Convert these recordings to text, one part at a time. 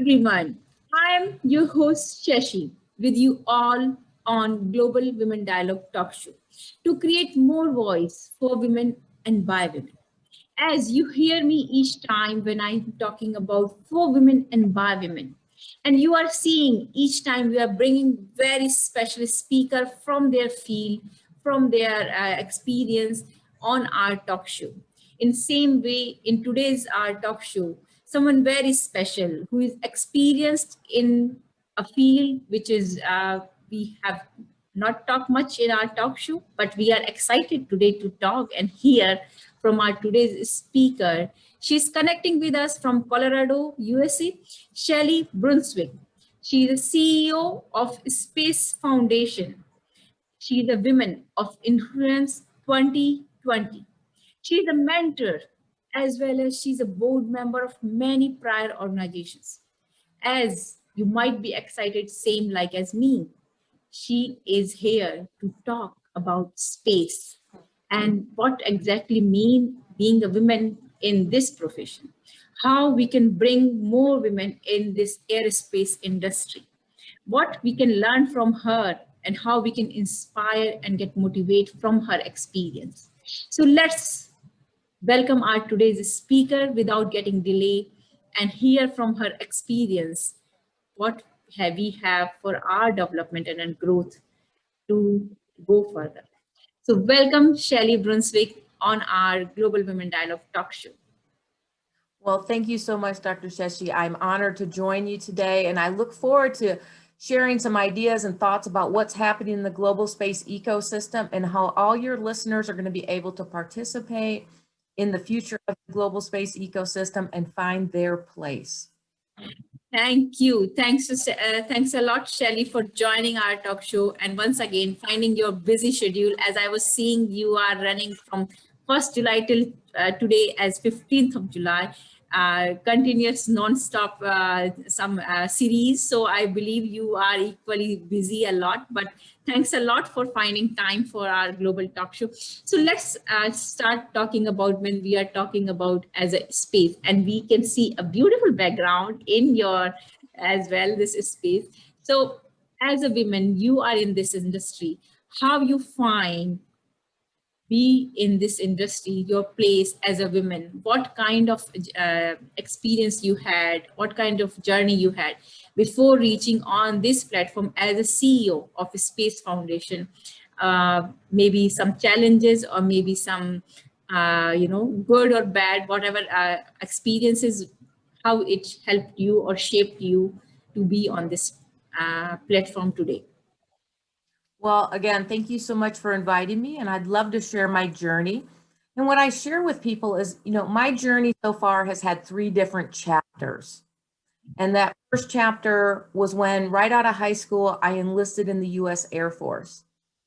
Everyone. I am your host Shashi with you all on Global Women Dialogue Talk Show to create more voice for women and by women. As you hear me each time when I'm talking about for women and by women, and you are seeing each time we are bringing very special speaker from their field, from their experience on our talk show. In same way, in today's our talk show, someone very special who is experienced in a field which is we have not talked much in our talk show, but we are excited today to talk and hear from our today's speaker. She's connecting with us from Colorado, USA, Shelli Brunswick. She is the CEO of Space Foundation. She is a Women of Influence 2020. She is a mentor as well as she's a board member of many prior organizations. As you might be excited, same like as me, she is here to talk about space and what exactly mean being a woman in this profession, how we can bring more women in this aerospace industry, what we can learn from her and how we can inspire and get motivated from her experience. So let's welcome our today's speaker without getting delay and hear from her experience what have we have for our development and growth to go further. So welcome Shelli Brunswick on our Global Women Dialogue talk show. Well, thank you so much, Dr. Sheshi. I'm honored to join you today, and I look forward to sharing some ideas and thoughts about what's happening in the global space ecosystem and how all your listeners are going to be able to participate in the future of the global space ecosystem and find their place. Thank you. Thanks a lot, Shelli, for joining our talk show. And once again, finding your busy schedule. As I was seeing, you are running from 1st July till today as 15th of July, continuous non-stop some series. So I believe you are equally busy a lot, but thanks a lot for finding time for our global talk show. So let's start talking about when we are talking about as a space, and we can see a beautiful background in your as well, this space. So as a woman, you are in this industry, how you find be in this industry, your place as a woman, what kind of experience you had, what kind of journey you had before reaching on this platform as a CEO of a Space Foundation, maybe some challenges or maybe some, good or bad, whatever experiences, how it helped you or shaped you to be on this platform today. Well, again, thank you so much for inviting me, and I'd love to share my journey. And what I share with people is, my journey so far has had 3 different chapters. And that first chapter was when, right out of high school, I enlisted in the US Air Force.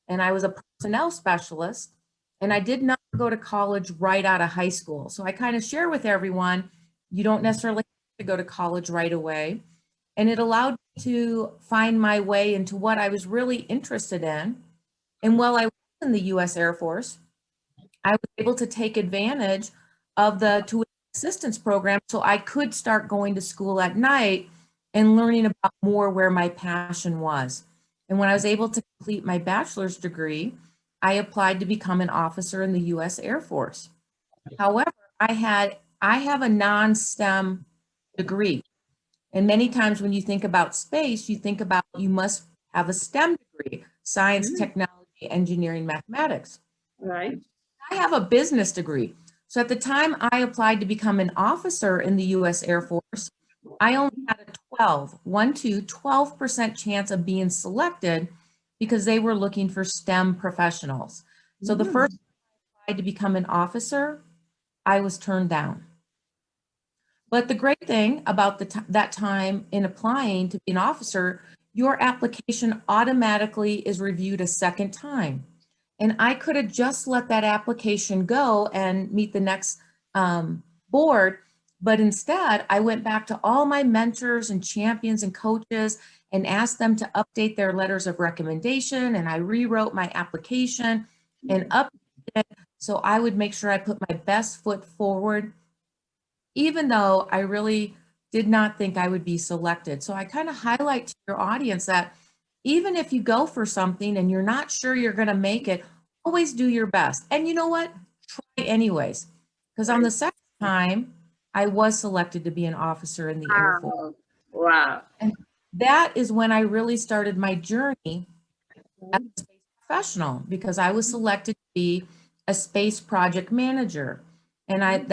And I was a personnel specialist, and I did not go to college right out of high school. So I kind of share with everyone, you don't necessarily have to go to college right away. And it allowed me to find my way into what I was really interested in. And while I was in the US Air Force, I was able to take advantage of the tuition assistance program so I could start going to school at night and learning about more where my passion was. And when I was able to complete my bachelor's degree, I applied to become an officer in the US Air Force. However, I have a non-STEM degree. And many times when you think about space, you think about you must have a STEM degree, science, technology, engineering, mathematics. Right. I have a business degree. So at the time I applied to become an officer in the US Air Force, I only had a 12% chance of being selected because they were looking for STEM professionals. So the first time I applied to become an officer, I was turned down. But the great thing about that time in applying to be an officer, your application automatically is reviewed a second time. And I could have just let that application go and meet the next board. But instead, I went back to all my mentors and champions and coaches and asked them to update their letters of recommendation. And I rewrote my application and updated it so I would make sure I put my best foot forward, even though I really did not think I would be selected. So I kind of highlight to your audience that even if you go for something and you're not sure you're going to make it, always do your best. And you know what? Try anyways. Because on the second time, I was selected to be an officer in the Air Force. Wow. Wow. And that is when I really started my journey as a space professional, because I was selected to be a space project manager. And I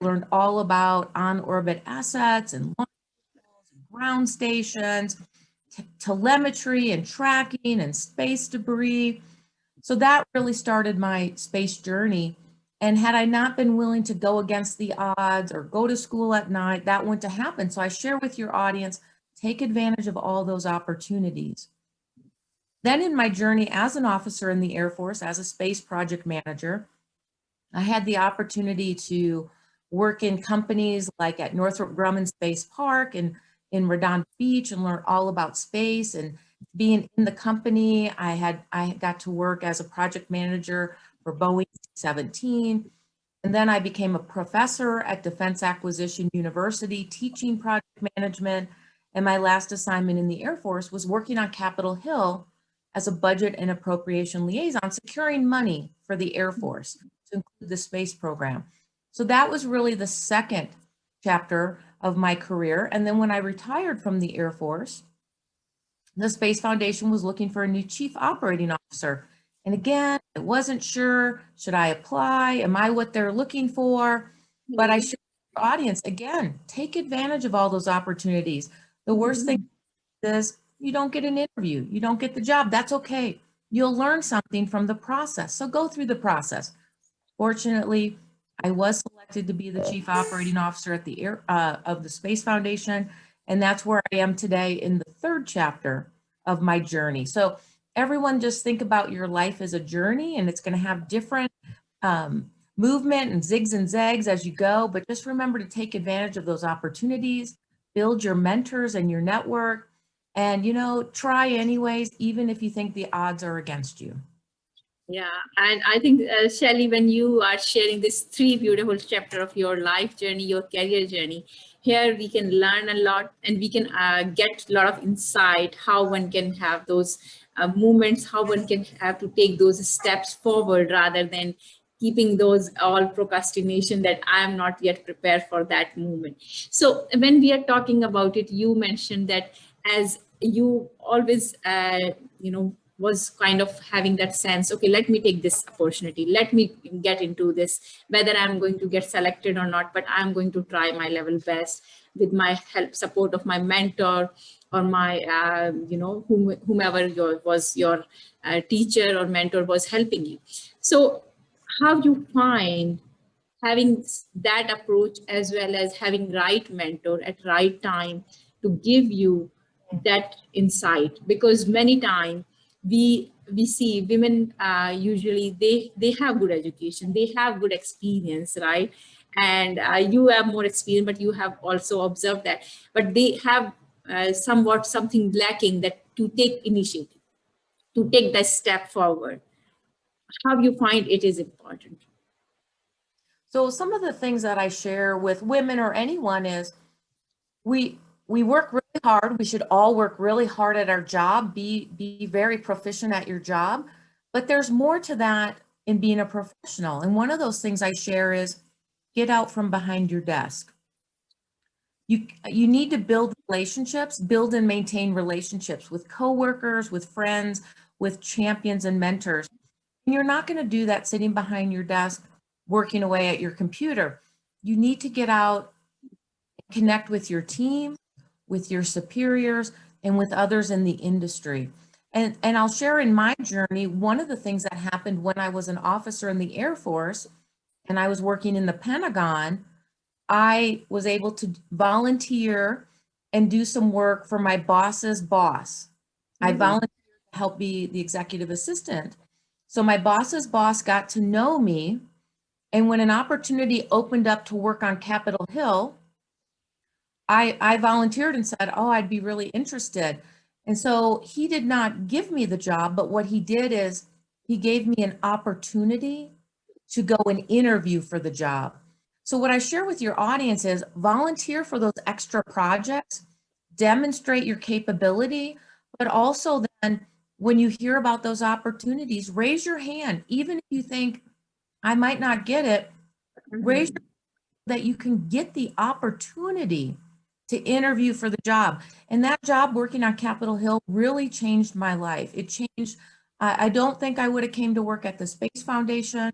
learned all about on-orbit assets and launch vehicles and ground stations, telemetry and tracking and space debris. So that really started my space journey. And had I not been willing to go against the odds or go to school at night, that wouldn't have happened. So I share with your audience, take advantage of all those opportunities. Then in my journey as an officer in the Air Force, as a space project manager, I had the opportunity to work in companies like at Northrop Grumman Space Park and in Redondo Beach and learn all about space. And being in the company, I got to work as a project manager for Boeing 17. And then I became a professor at Defense Acquisition University, teaching project management. And my last assignment in the Air Force was working on Capitol Hill as a budget and appropriation liaison, securing money for the Air Force to include the space program. So that was really the second chapter of my career. And then when I retired from the Air Force, the Space Foundation was looking for a new chief operating officer. And again, I wasn't sure, should I apply? Am I what they're looking for? But I should the audience, again, take advantage of all those opportunities. The worst thing is you don't get an interview, you don't get the job. That's okay. You'll learn something from the process. So go through the process. Fortunately, I was selected to be the chief operating officer at the of the Space Foundation, and that's where I am today in the third chapter of my journey. So everyone just think about your life as a journey, and it's going to have different movement and zigs and zags as you go, but just remember to take advantage of those opportunities, build your mentors and your network, and, you know, try anyways, even if you think the odds are against you. Yeah, and I think, Shelly, when you are sharing this three beautiful chapter of your life journey, your career journey, here we can learn a lot and we can get a lot of insight how one can have those movements, how one can have to take those steps forward rather than keeping those all procrastination that I am not yet prepared for that movement. So when we are talking about it, you mentioned that as you always, was kind of having that sense, okay, let me take this opportunity, let me get into this, whether I'm going to get selected or not, but I'm going to try my level best with my help, support of my mentor or my, whomever was your teacher or mentor was helping you. So how you find having that approach as well as having right mentor at right time to give you that insight, because many times we see women usually they have good education, they have good experience, right? And you have more experience, but you have also observed that, but they have somewhat something lacking that to take initiative, to take that step forward. How you find it is important? So some of the things that I share with women or anyone is we work really hard. We should all work really hard at our job, be very proficient at your job, but there's more to that in being a professional. And one of those things I share is get out from behind your desk. You need to build relationships, build and maintain relationships with coworkers, with friends, with champions and mentors. And you're not going to do that sitting behind your desk, working away at your computer. You need to get out, connect with your team, with your superiors, and with others in the industry. And I'll share in my journey, one of the things that happened when I was an officer in the Air Force and I was working in the Pentagon, I was able to volunteer and do some work for my boss's boss. I volunteered to help be the executive assistant. So my boss's boss got to know me. And when an opportunity opened up to work on Capitol Hill, I volunteered and said, oh, I'd be really interested. And so he did not give me the job, but what he did is he gave me an opportunity to go and interview for the job. So what I share with your audience is volunteer for those extra projects, demonstrate your capability, but also then when you hear about those opportunities, raise your hand. Even if you think I might not get it, raise your that you can get the opportunity to interview for the job. And that job working on Capitol Hill really changed my life. It changed, I don't think I would have came to work at the Space Foundation.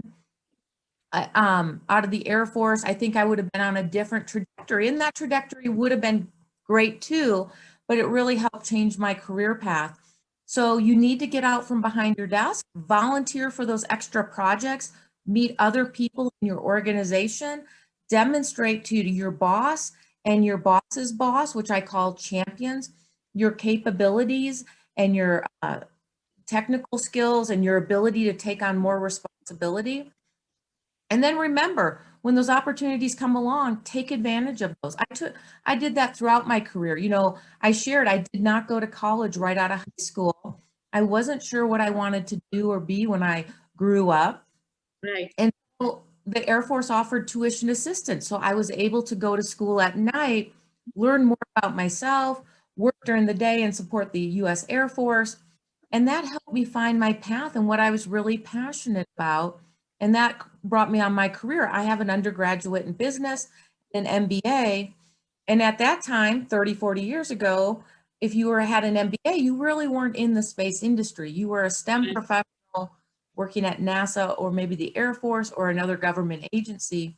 Out of the Air Force, I think I would have been on a different trajectory, and that trajectory would have been great too, but it really helped change my career path. So you need to get out from behind your desk, volunteer for those extra projects, meet other people in your organization, demonstrate to your boss and your boss's boss, which I call champions, your capabilities and your technical skills and your ability to take on more responsibility. And then remember, when those opportunities come along, take advantage of those. I did that throughout my career. You know, I shared, I did not go to college right out of high school. I wasn't sure what I wanted to do or be when I grew up. Right. And so the Air Force offered tuition assistance. So I was able to go to school at night, learn more about myself, work during the day and support the US Air Force. And that helped me find my path and what I was really passionate about. And that brought me on my career. I have an undergraduate in business, an MBA. And at that time, 30, 40 years ago, if you had an MBA, you really weren't in the space industry. You were a STEM professional working at NASA or maybe the Air Force or another government agency.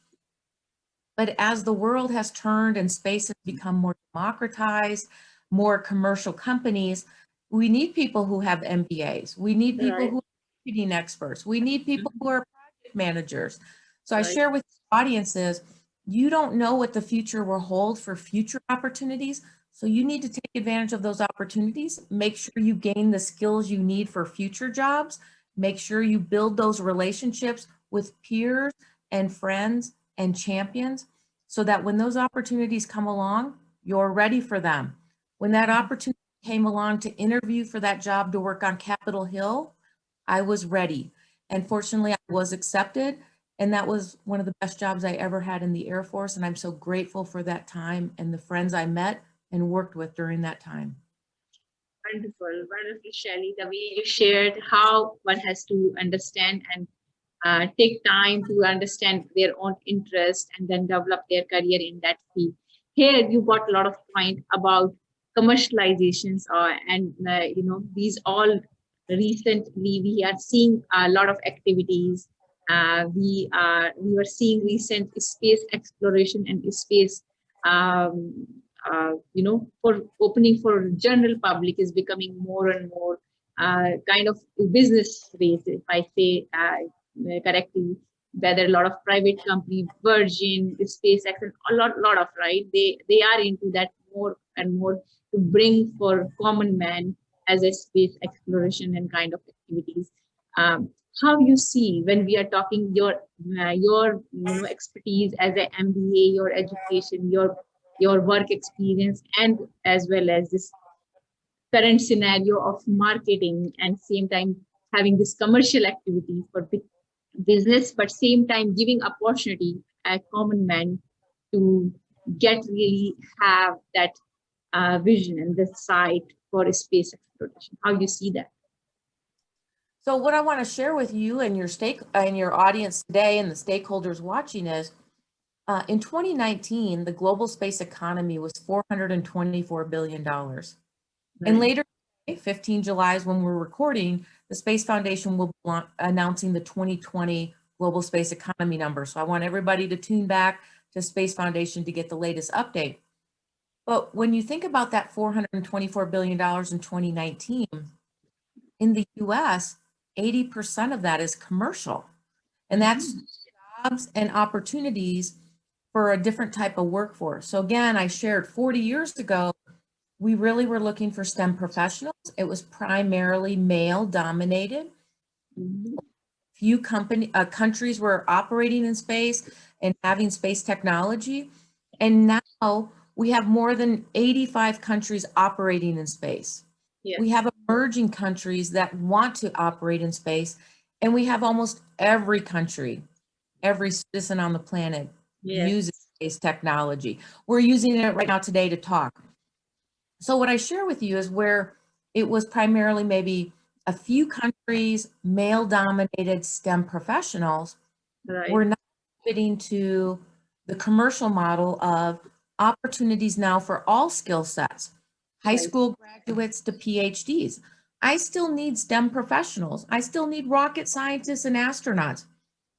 But as the world has turned and space has become more democratized, more commercial companies, we need people who have MBAs. We need people Right. who are marketing experts. We need people who are project managers. So I Right. share with audiences, you don't know what the future will hold for future opportunities. So you need to take advantage of those opportunities. Make sure you gain the skills you need for future jobs. Make sure you build those relationships with peers and friends and champions so that when those opportunities come along, you're ready for them. When that opportunity came along to interview for that job to work on Capitol Hill, I was ready. And fortunately, I was accepted. And that was one of the best jobs I ever had in the Air Force. And I'm so grateful for that time and the friends I met and worked with during that time. Wonderful, wonderful, Shelly. The way you shared how one has to understand and take time to understand their own interest and then develop their career in that field. Here, you got a lot of point about commercializations, and these all recently we are seeing a lot of activities. We were seeing recent space exploration and space. For opening for general public is becoming more and more kind of business race, if I say correctly. Whether a lot of private company, Virgin, SpaceX, and a lot of right, they are into that more and more to bring for common man as a space exploration and kind of activities. Um, how you see when we are talking your expertise as a MBA, your education, your work experience, and as well as this current scenario of marketing and same time having this commercial activity for business, but same time giving opportunity a common man to get really have that vision and the sight for space exploration. How you see that? So what I want to share with you and your audience today and the stakeholders watching is in 2019, the global space economy was $424 billion. And Right. later, 15 July is when we're recording, the Space Foundation will be announcing the 2020 global space economy number. So I want everybody to tune back to Space Foundation to get the latest update. But when you think about that $424 billion in 2019, in the US, 80% of that is commercial. And that's jobs and opportunities for a different type of workforce. So again, I shared 40 years ago, we really were looking for STEM professionals. It was primarily male dominated. Few countries were operating in space and having space technology. And now we have more than 85 countries operating in space. Yes. We have emerging countries that want to operate in space. And we have almost every country, every citizen on the planet using space technology. We're using it right now today to talk. So what I share with you is where it was primarily maybe a few countries, male-dominated STEM professionals, we're now fitting to the commercial model of opportunities now for all skill sets, high school graduates to PhDs. I still need STEM professionals. I still need rocket scientists and astronauts,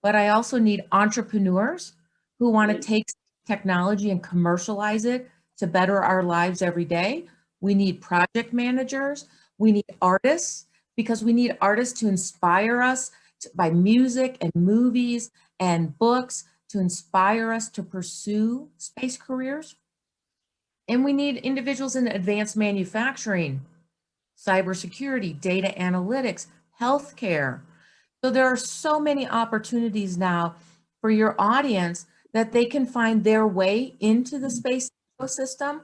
but I also need entrepreneurs who want to take technology and commercialize it to better our lives every day. We need project managers. We need artists, because we need artists to inspire us by music and movies and books to inspire us to pursue space careers. And we need individuals in advanced manufacturing, cybersecurity, data analytics, healthcare. So there are so many opportunities now for your audience that they can find their way into the space ecosystem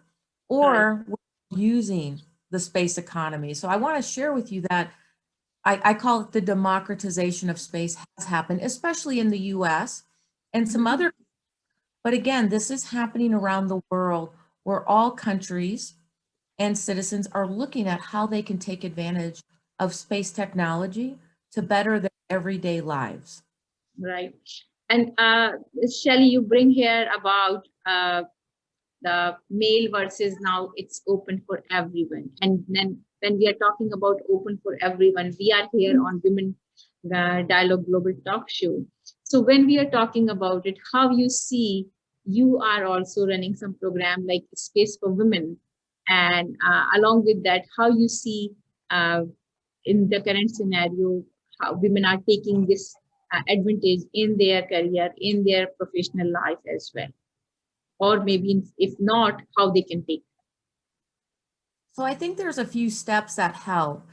or using the space economy. So I want to share with you that I call it the democratization of space has happened, especially in the US and some other, but again, this is happening around the world where all countries and citizens are looking at how they can take advantage of space technology to better their everyday lives. Right. And Shelly, you bring here about the male versus now it's open for everyone. And then when we are talking about open for everyone, we are here on Women Dialogue Global Talk Show. So when we are talking about it, how you see you are also running some program like Space for Women. And along with that, how you see in the current scenario, how women are taking this advantage in their career, in their professional life as well, or maybe if not, how they can take. So I think there's a few steps that help.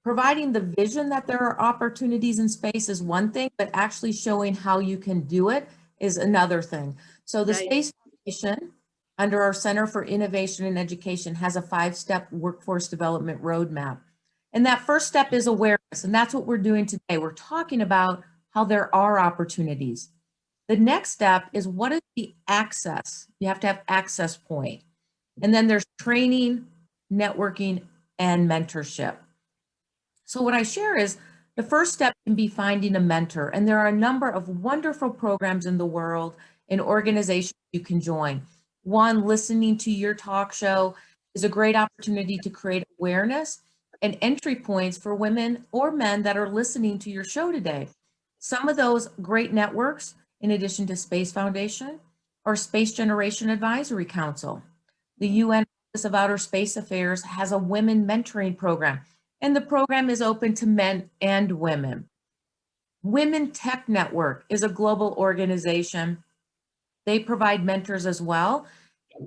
Providing the vision that there are opportunities in space is one thing, but actually showing how you can do it is another thing. So the Space Foundation, under our Center for Innovation and Education, has a 5-step workforce development roadmap. And that first step is awareness, and that's what we're doing today. We're talking about how there are opportunities. The next step is, what is the access? You have to have access point. And then there's training, networking, and mentorship. So what I share is the first step can be finding a mentor. And there are a number of wonderful programs in the world and organizations you can join. One, listening to your talk show is a great opportunity to create awareness and entry points for women or men that are listening to your show today. Some of those great networks, in addition to Space Foundation, or Space Generation Advisory Council. The UN Office of Outer Space Affairs has a women mentoring program, and the program is open to men and women. Women Tech Network is a global organization. They provide mentors as well,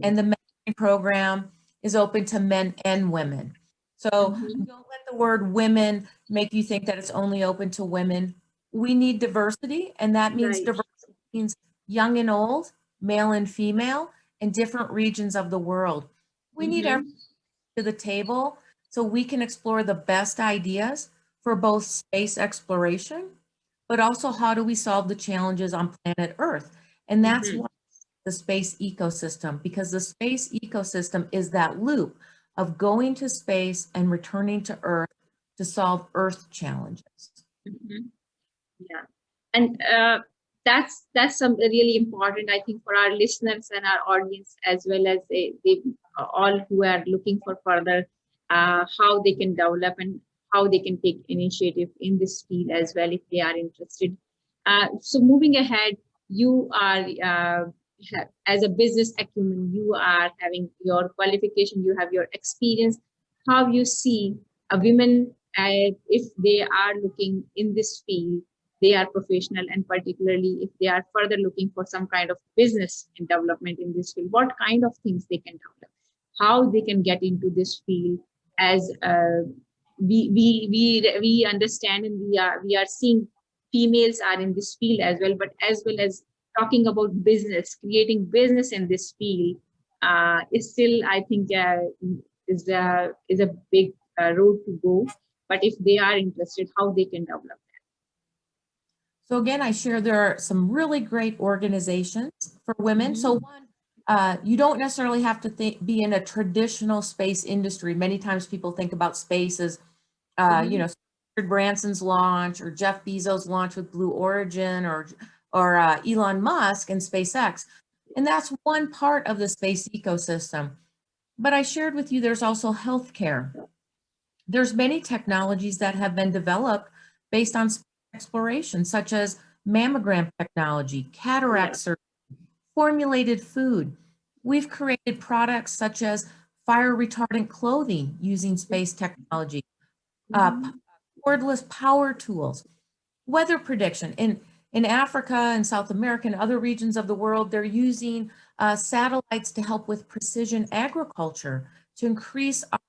and the mentoring program is open to men and women. So don't let the word women make you think that it's only open to women. We need diversity, and that means diversity means young and old, male and female, in different regions of the world. We need everyone to the table so we can explore the best ideas for both space exploration, but also how do we solve the challenges on planet Earth. And that's why the space ecosystem, because the space ecosystem is that loop of going to space and returning to Earth to solve Earth challenges. Yeah, and that's some really important, I think, for our listeners and our audience, as well as they all who are looking for further how they can develop and how they can take initiative in this field as well if they are interested. So moving ahead, you are as a business acumen, you are having your qualification, you have your experience. How you see a women, if they are looking in this field, they are professional, and particularly if they are further looking for some kind of business and development in this field, what kind of things they can develop, how they can get into this field. As we understand, and we are seeing females are in this field as well as talking about business, creating business in this field is still, I think, is a big road to go. But if they are interested, how they can develop. So again, I share there are some really great organizations for women. So one, you don't necessarily have to be in a traditional space industry. Many times people think about space as, you know, Richard Branson's launch or Jeff Bezos' launch with Blue Origin or Elon Musk and SpaceX. And that's one part of the space ecosystem. But I shared with you, there's also healthcare. There's many technologies that have been developed based on exploration, such as mammogram technology, cataract surgery, formulated food. We've created products such as fire retardant clothing using space technology, cordless power tools, weather prediction. In Africa and South America and other regions of the world, they're using satellites to help with precision agriculture to increase our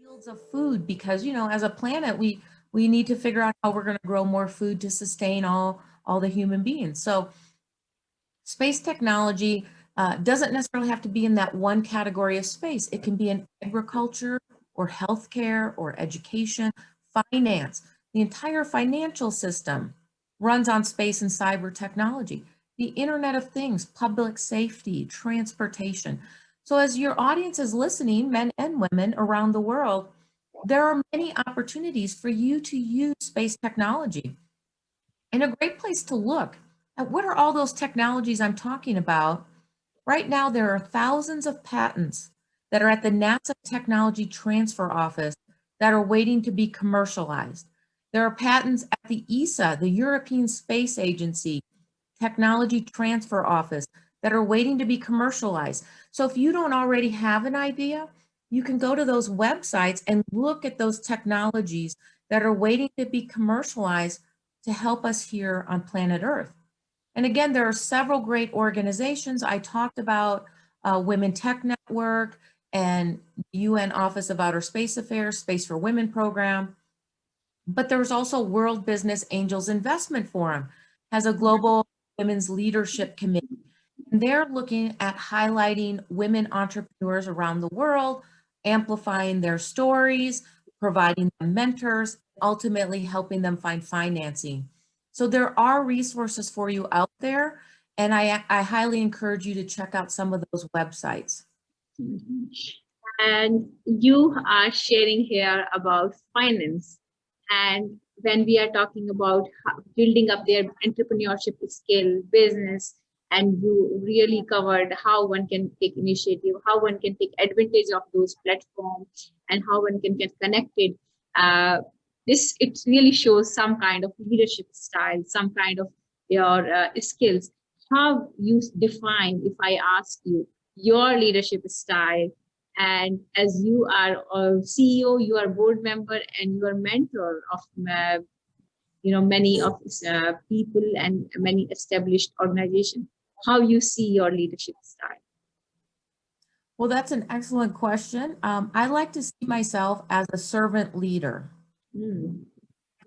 yields of food because, you know, as a planet, we need to figure out how we're going to grow more food to sustain all the human beings. So space technology doesn't necessarily have to be in that one category of space. It can be in agriculture or healthcare or education, finance. The entire financial system runs on space and cyber technology. The Internet of Things, public safety, transportation. So as your audience is listening, men and women around the world, there are many opportunities for you to use space technology. And a great place to look at what are all those technologies I'm talking about. Right now, there are thousands of patents that are at the NASA Technology Transfer Office that are waiting to be commercialized. There are patents at the ESA, the European Space Agency Technology Transfer Office, that are waiting to be commercialized. So if you don't already have an idea, you can go to those websites and look at those technologies that are waiting to be commercialized to help us here on planet Earth. And again, there are several great organizations. I talked about Women Tech Network and UN Office of Outer Space Affairs, Space for Women program. But there's also World Business Angels Investment Forum, has a global women's leadership committee. And they're looking at highlighting women entrepreneurs around the world, amplifying their stories, providing them mentors, ultimately helping them find financing. So there are resources for you out there, and I highly encourage you to check out some of those websites. And you are sharing here about finance. And when we are talking about building up their entrepreneurship skill, business, and you really covered how one can take initiative, how one can take advantage of those platforms, and how one can get connected. This it really shows some kind of leadership style, some kind of your skills. How you define, if I ask you, your leadership style, and as you are a CEO, you are board member, and you are mentor of many of people and many established organizations. How you see your leadership style? Well, that's an excellent question. I like to see myself as a servant leader. Mm.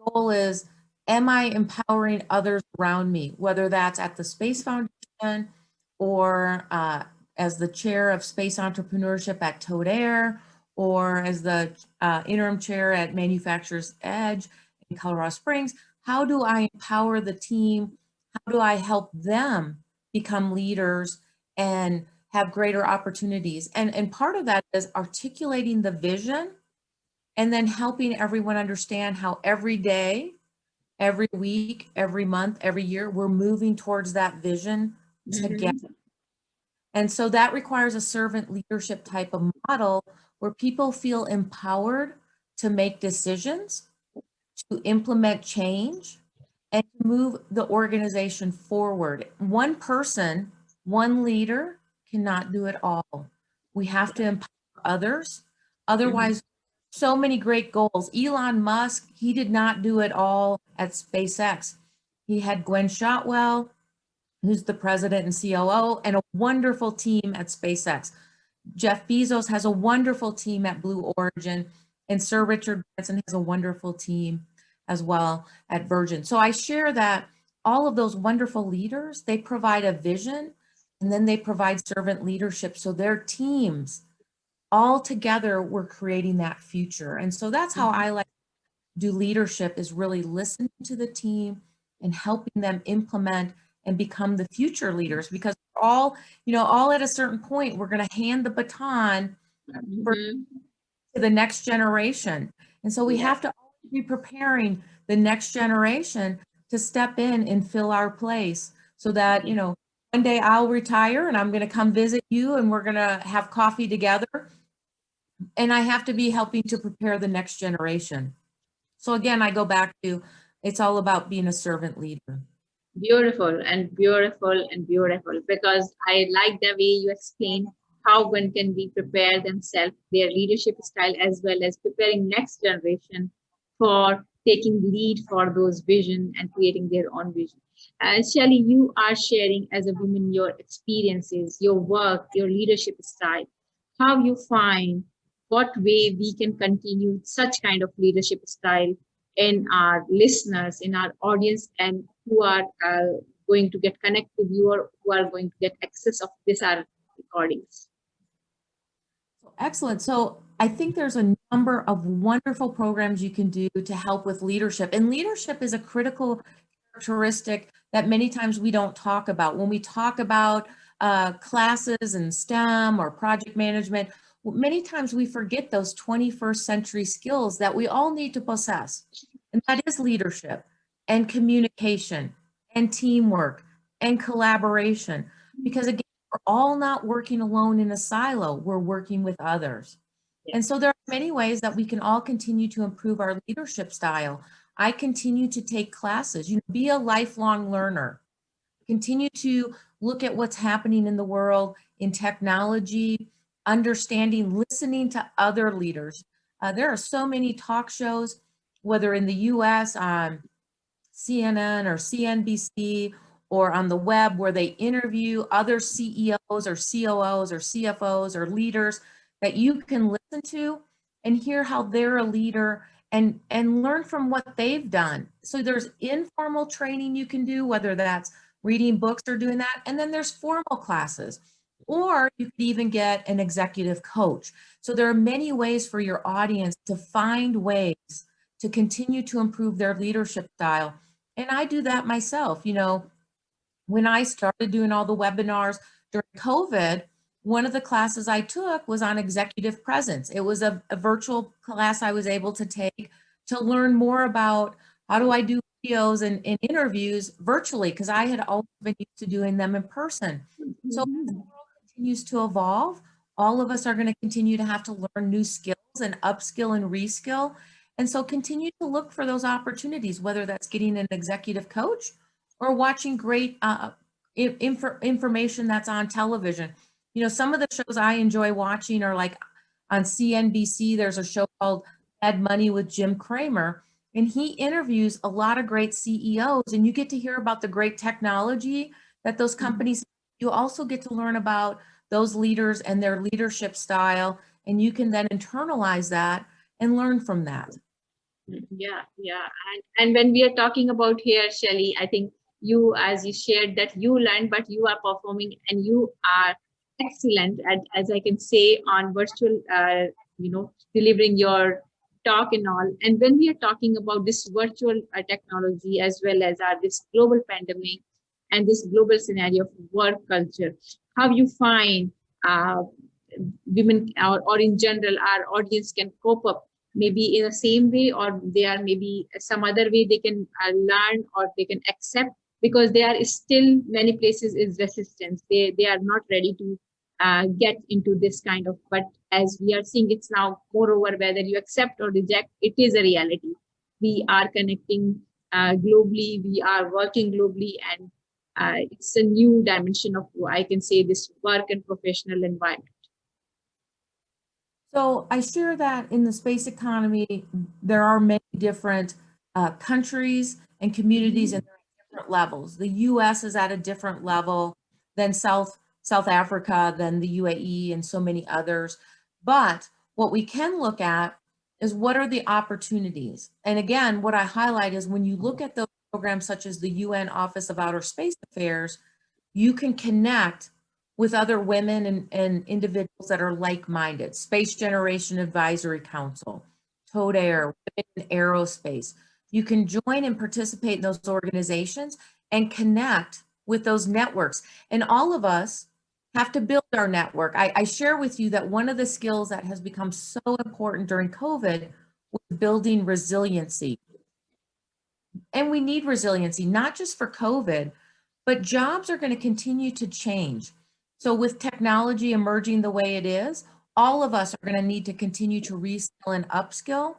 Goal is, am I empowering others around me, whether that's at the Space Foundation or as the chair of space entrepreneurship at Toad Air, or as the interim chair at Manufacturers Edge in Colorado Springs. How do I empower the team? How do I help them become leaders and have greater opportunities? And part of that is articulating the vision and then helping everyone understand how every day, every week, every month, every year, we're moving towards that vision together. Mm-hmm. And so that requires a servant leadership type of model where people feel empowered to make decisions, to implement change, and to move the organization forward. One person, one leader cannot do it all. We have to empower others. Otherwise, so many great goals. Elon Musk, he did not do it all at SpaceX. He had Gwen Shotwell, who's the president and COO, and a wonderful team at SpaceX. Jeff Bezos has a wonderful team at Blue Origin, and Sir Richard Branson has a wonderful team as well at Virgin. So I share that all of those wonderful leaders, they provide a vision, and then they provide servant leadership. So their teams, all together, we're creating that future. And so that's how I like to do leadership, is really listening to the team, and helping them implement and become the future leaders, because we're all, all at a certain point, we're going to hand the baton Mhm. to the next generation. And so we Yeah. have to always be preparing the next generation to step in and fill our place, so that, one day I'll retire and I'm going to come visit you and we're going to have coffee together. And I have to be helping to prepare the next generation. So again, I go back to, it's all about being a servant leader. Beautiful and beautiful and beautiful, because I like the way you explain how one can be prepare themselves, their leadership style, as well as preparing next generation for taking lead for those vision and creating their own vision. Shelly, you are sharing as a woman your experiences, your work, your leadership style, how you find what way we can continue such kind of leadership style in our listeners, in our audience, and who are going to get connect with you, or who are going to get access of this our recordings. Excellent. So I think there's a number of wonderful programs you can do to help with leadership. And leadership is a critical characteristic that many times we don't talk about. When we talk about classes in STEM or project management, many times we forget those 21st century skills that we all need to possess. And that is leadership and communication and teamwork and collaboration. Because again, we're all not working alone in a silo, we're working with others. And so there are many ways that we can all continue to improve our leadership style. I continue to take classes, be a lifelong learner, continue to look at what's happening in the world, in technology, understanding, listening to other leaders. There are so many talk shows, whether in the US on CNN or CNBC or on the web, where they interview other CEOs or COOs or CFOs or leaders that you can listen to and hear how they're a leader and learn from what they've done. So there's informal training you can do, whether that's reading books or doing that. And then there's formal classes, or you could even get an executive coach. So there are many ways for your audience to find ways to continue to improve their leadership style. And I do that myself. When I started doing all the webinars during COVID, one of the classes I took was on executive presence. It was a virtual class I was able to take to learn more about how do I do videos and interviews virtually, because I had always been used to doing them in person. So as the world continues to evolve, all of us are going to continue to have to learn new skills and upskill and reskill. And so continue to look for those opportunities, whether that's getting an executive coach or watching great information that's on television. Some of the shows I enjoy watching are like on CNBC, there's a show called Mad Money with Jim Cramer, and he interviews a lot of great CEOs, and you get to hear about the great technology that those companies, you also get to learn about those leaders and their leadership style, and you can then internalize that and learn from that. Yeah. And when we are talking about here, Shelly, I think you, as you shared that you learned, but you are performing and you are excellent at, as I can say, on virtual, delivering your talk and all. And when we are talking about this virtual technology, as well as this global pandemic and this global scenario of work culture, how you find uh, women, or in general our audience, can cope up, maybe in the same way, or they are maybe some other way they can learn, or they can accept, because there are still many places is resistance, they are not ready to get into this kind of, but as we are seeing, it's now moreover, whether you accept or reject, it is a reality. We are connecting globally, we are working globally, and it's a new dimension of, I can say, this work and professional environment. So I share that in the space economy, there are many different countries and communities, and they're at different levels. The US is at a different level than South Africa, than the UAE, and so many others. But what we can look at is what are the opportunities. And again, what I highlight is when you look at those programs such as the UN Office of Outer Space Affairs, you can connect with other women and individuals that are like-minded. Space Generation Advisory Council, Towed Air, Women in Aerospace. You can join and participate in those organizations and connect with those networks. And all of us have to build our network. I share with you that one of the skills that has become so important during COVID was building resiliency. And we need resiliency, not just for COVID, but jobs are going to continue to change. So with technology emerging the way it is, all of us are going to need to continue to reskill and upskill.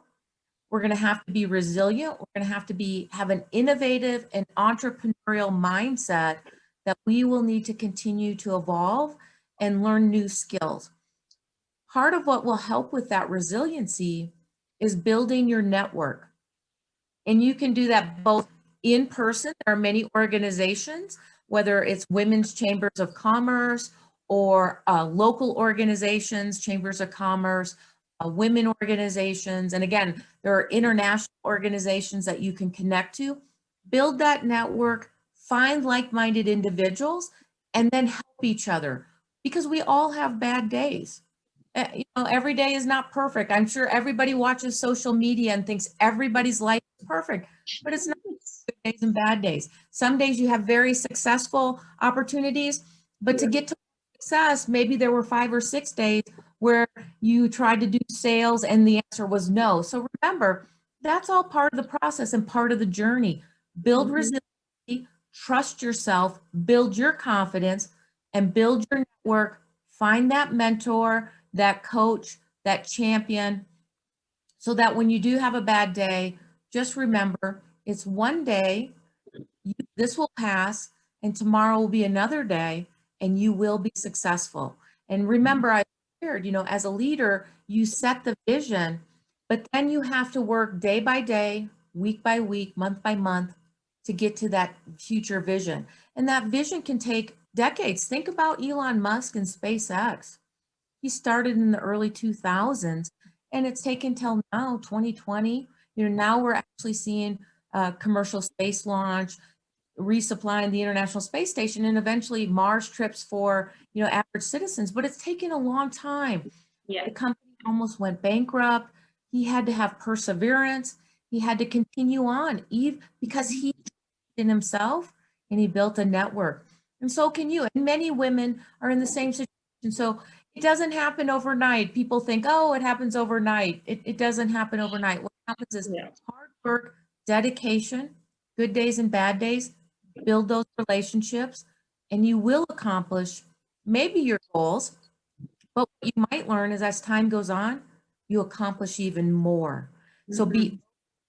We're going to have to be resilient. We're going to have to have an innovative and entrepreneurial mindset that we will need to continue to evolve and learn new skills. Part of what will help with that resiliency is building your network. And you can do that both in person. There are many organizations, whether it's women's chambers of commerce or local organizations, chambers of commerce, women organizations. And again, there are international organizations that you can connect to. Build that network, find like-minded individuals, and then help each other, because we all have bad days. You know, every day is not perfect. I'm sure everybody watches social media and thinks everybody's life is perfect, but it's not. Good days and bad days. Some days you have very successful opportunities, but to get to success, maybe there were 5 or 6 days where you tried to do sales and the answer was no. So remember, that's all part of the process and part of the journey. Build resiliency, trust yourself, build your confidence, and build your network. Find that mentor, that coach, that champion, so that when you do have a bad day, just remember it's one day, this will pass, and tomorrow will be another day, and you will be successful. And remember, I shared, you know, as a leader, you set the vision, but then you have to work day by day, week by week, month by month to get to that future vision. And that vision can take decades. Think about Elon Musk and SpaceX. He started in the early 2000s, and it's taken till now, 2020. You know, now we're actually seeing commercial space launch, resupplying the International Space Station, and eventually Mars trips for, you know, average citizens. But it's taken a long time. Yeah. The company almost went bankrupt. He had to have perseverance. He had to continue on, even because he in himself and he built a network. And so can you. And many women are in the same situation. So it doesn't happen overnight. People think, oh, it happens overnight. It doesn't happen overnight. What happens is hard work, dedication, good days and bad days, build those relationships, and you will accomplish maybe your goals. But what you might learn is as time goes on, you accomplish even more. So be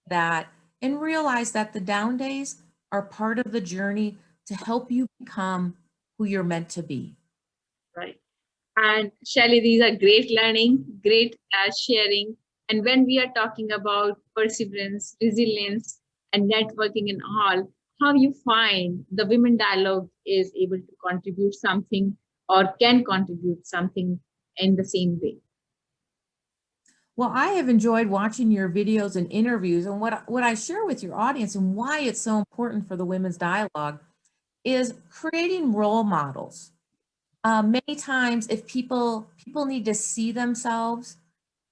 that and realize that the down days are part of the journey to help you become who you're meant to be. Right. And Shelly, these are great learning, great sharing. And when we are talking about perseverance, resilience, and networking and all, how you find the Women Dialogue is able to contribute something or can contribute something in the same way? Well, I have enjoyed watching your videos and interviews, and what I share with your audience and why it's so important for the Women's Dialogue is creating role models. Many times, if people need to see themselves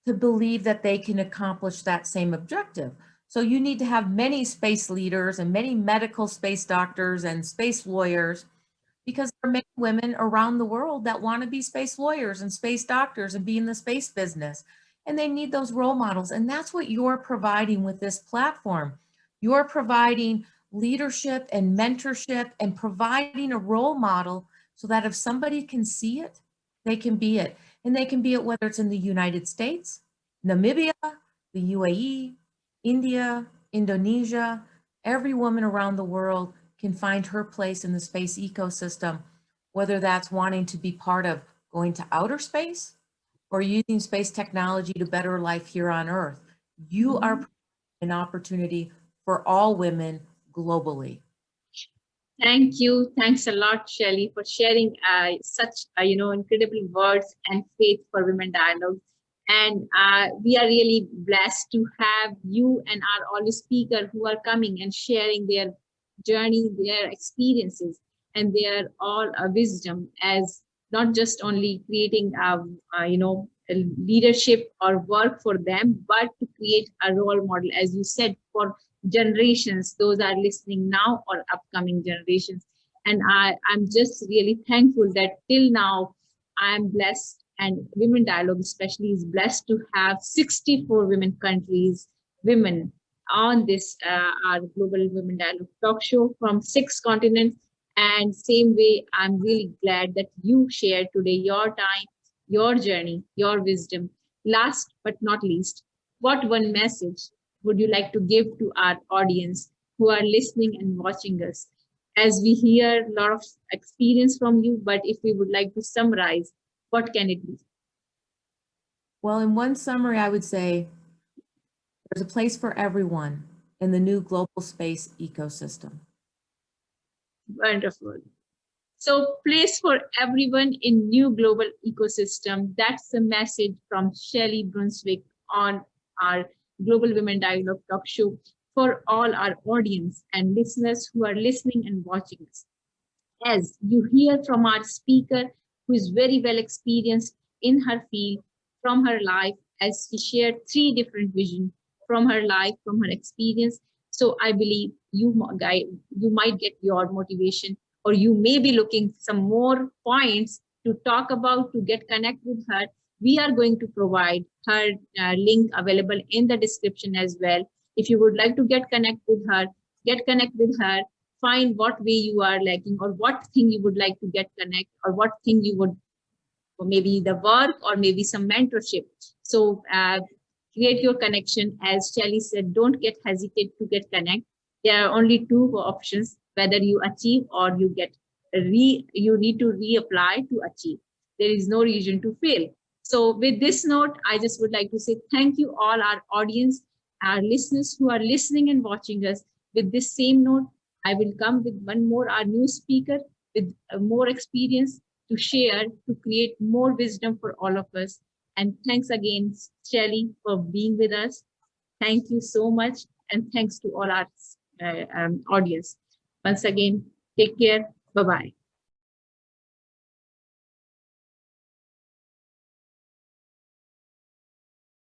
to believe that they can accomplish that same objective. So you need to have many space leaders and many medical space doctors and space lawyers, because there are many women around the world that want to be space lawyers and space doctors and be in the space business. And they need those role models. And that's what you're providing with this platform. You're providing leadership and mentorship and providing a role model so that if somebody can see it, they can be it. And they can be it whether it's in the United States, Namibia, the UAE, India, Indonesia. Every woman around the world can find her place in the space ecosystem, whether that's wanting to be part of going to outer space or using space technology to better life here on Earth. You are an opportunity for all women globally. Thank you. Thanks a lot, Shelly, for sharing such incredible words and faith for Women Dialogue. And we are really blessed to have you and our all speakers who are coming and sharing their journey, their experiences, and their all wisdom as not just only creating a leadership or work for them, but to create a role model, as you said, for generations, those are listening now or upcoming generations. And I'm just really thankful that till now I am blessed, and Women Dialogue especially is blessed to have 64 women countries, women on this our Global Women Dialogue talk show from 6 continents. And same way, I'm really glad that you shared today your time, your journey, your wisdom. Last but not least, what one message would you like to give to our audience who are listening and watching us? As we hear a lot of experience from you, but if we would like to summarize, what can it be? Well, in one summary, I would say there's a place for everyone in the new global space ecosystem. Wonderful. So, place for everyone in new global ecosystem. That's the message from Shelli Brunswick on our Global Women Dialogue talk show for all our audience and listeners who are listening and watching us. As you hear from our speaker, who is very well experienced in her field, from her life, as she shared 3 different visions from her life, from her experience. So I believe you might get your motivation, or you may be looking some more points to talk about to get connect with her. We are going to provide her link available in the description as well. If you would like to get connect with her, find what way you are lacking, or what thing you would like to get connect, or what thing you would, or maybe the work, or maybe some mentorship. So create your connection. As Shelly said, don't get hesitate to get connect. There are only 2 options, whether you achieve or you get you need to reapply to achieve. There is no reason to fail. So with this note, I just would like to say thank you all our audience, our listeners who are listening and watching us. With this same note, I will come with one more, our new speaker with more experience to share, to create more wisdom for all of us. And thanks again, Shelly, for being with us. Thank you so much. And thanks to all our audience. Once again, take care. Bye-bye.